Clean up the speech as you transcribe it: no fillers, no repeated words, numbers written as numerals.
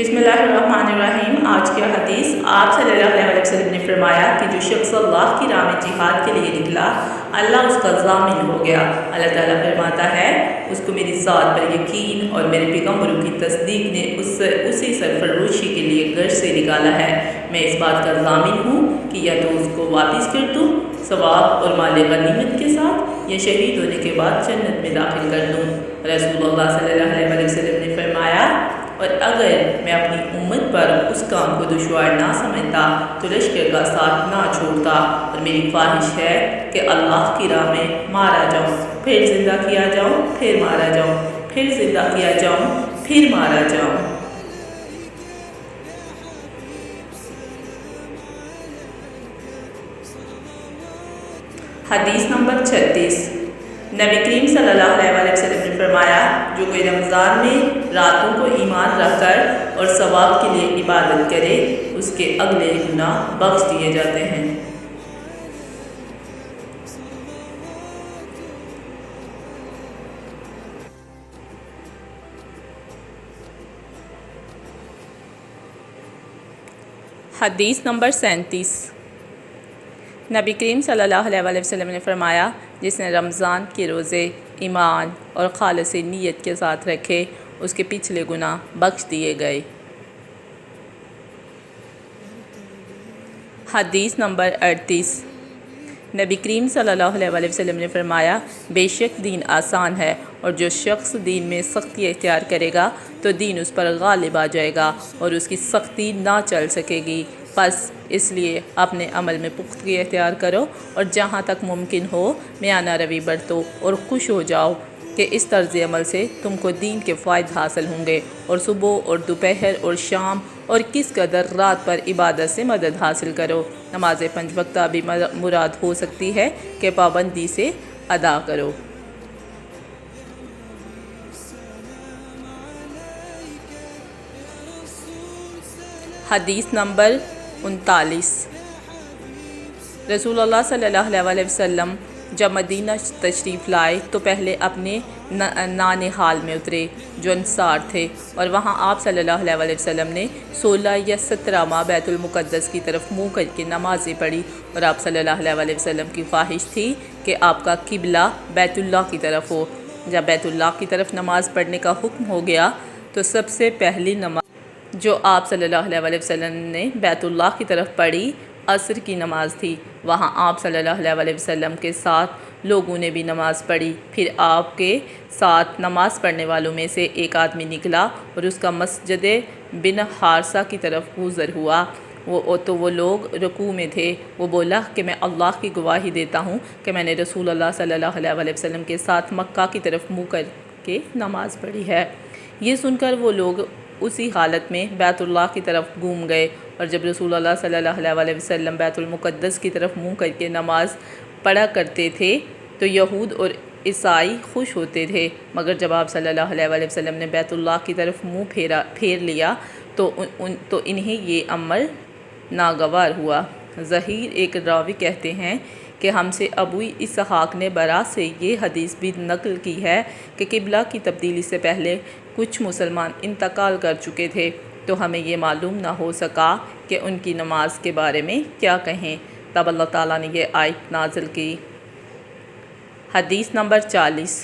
बिस्मिल्लाहिर्रहमानिर्रहीम। आज की हदीस, आप सल्लल्लाहु अलैहि वसल्लम ने फरमाया कि जो शख्स अल्लाह की राह में जिहाद के लिए निकला, अल्लाह उसका ज़ामिन हो गया। अल्लाह ताला फरमाता है, उसको मेरी ज़ात पर यकीन और मेरे पैगम्बरों की तस्दीक ने उसी सरफरोशी के लिए घर से निकाला है। मैं इस बात का ज़ामिन हूँ कि या तो उसको वापस कर दूँ सवाब और माल गनीमत के साथ, या शहीद होने के बाद जन्नत में दाखिल कर दूँ। रसूलुल्लाह सल्लल्लाहु अलैहि वसल्लम ने फरमाया, और अगर मैं अपनी उम्मत पर उस काम को दुश्वार ना समझता तो लश्कर का साथ ना छोड़ता, और मेरी ख्वाहिश है कि अल्लाह की राह में मारा जाऊँ, फिर ज़िंदा किया जाऊँ, फिर मारा जाऊँ, फिर ज़िंदा किया जाऊँ, फिर मारा जाऊँ। हदीस नंबर 36। नबी करीम सल्लल्लाहु अलैहि वसल्लम ने फरमाया, जो कोई रमज़ान में रातों को ईमान रखकर और सवाब के लिए इबादत करे, उसके अगले गुनाह बख्श दिए जाते हैं। हदीस नंबर 37। नबी करीम सल्लल्लाहु अलैहि वसल्लम ने फरमाया, जिसने रमज़ान के रोज़े ईमान और खालिस नीयत के साथ रखे, उसके पिछले गुनाह बख्श दिए गए। हदीस नंबर 38। नबी करीम सल्लल्लाहु अलैहि वसल्लम ने फरमाया, बेशक दीन आसान है, और जो शख्स दीन में सख्ती इख्तियार करेगा तो दीन उस पर गालिब आ जाएगा और उसकी सख्ती ना चल सकेगी। बस इसलिए अपने अमल में पुख्तगी इख्तियार करो और जहाँ तक मुमकिन हो मियाना रवि बरतो और खुश हो जाओ कि इस तर्ज़ अमल से तुमको दीन के फ़ायदे हासिल होंगे, और सुबह और दोपहर और शाम और किस कदर रात पर इबादत से मदद हासिल करो। नमाज 5 वक्ता भी मुराद हो सकती है कि पाबंदी से अदा करो। हदीस नंबर 39। रसूलुल्लाह सल्लल्लाहु अलैहि वसल्लम जब मदीना तशरीफ़ लाए तो पहले अपने नानिहाल में उतरे जो अंसार थे, और वहाँ आप सल्लल्लाहु अलैहि वसल्लम ने 16 या 17 माह बैतुल मुक़द्दस की तरफ मुँह करके नमाज़ें पढ़ी, और आप सल्लल्लाहु अलैहि वसल्लम की ख्वाहिश थी कि आपका किबला बैतुल्लाह की तरफ हो। जब बैतुल्लाह की तरफ नमाज़ पढ़ने का हुक्म हो गया तो सबसे पहली नमाज जो आप सल्लल्लाहु अलैहि वसल्लम ने बैतुल्लाह की तरफ पढ़ी असर की नमाज़ थी। वहाँ आप सल्लल्लाहु अलैहि वसल्लम के साथ लोगों ने भी नमाज़ पढ़ी। फिर आपके साथ नमाज़ पढ़ने वालों में से एक आदमी निकला और उसका मस्जिद बिन हारसा की तरफ गुज़र हुआ। वो लोग रुकू में थे। वो बोला कि मैं अल्लाह की गवाही देता हूँ कि मैंने रसूलुल्लाह सल्लल्लाहु अलैहि वसल्लम के साथ मक्का की तरफ मुँह करके नमाज़ पढ़ी है। ये सुनकर वो लोग उसी हालत में बैतुल्लाह की तरफ घूम गए, और जब रसूलुल्लाह सल्लल्लाहु अलैहि वसल्लम बैतुल मुक़द्दस की तरफ मुँह करके नमाज़ पढ़ा करते थे तो यहूद और ईसाई खुश होते थे, मगर जब आप सल्लल्लाहु अलैहि वसल्लम ने बैतुल्लाह की तरफ मुँह फेर लिया तो इन्हें ये अमल नागवार हुआ। ज़हीर एक रावी कहते हैं कि हमसे अबू इसहाक़ ने बरा से ये हदीस भी नकल की है कि किबला की तब्दीली से पहले कुछ मुसलमान इंतकाल कर चुके थे, तो हमें ये मालूम ना हो सका कि उनकी नमाज के बारे में क्या कहें। तब अल्लाह ताला ने ये आयत नाज़िल की। हदीस नंबर 40।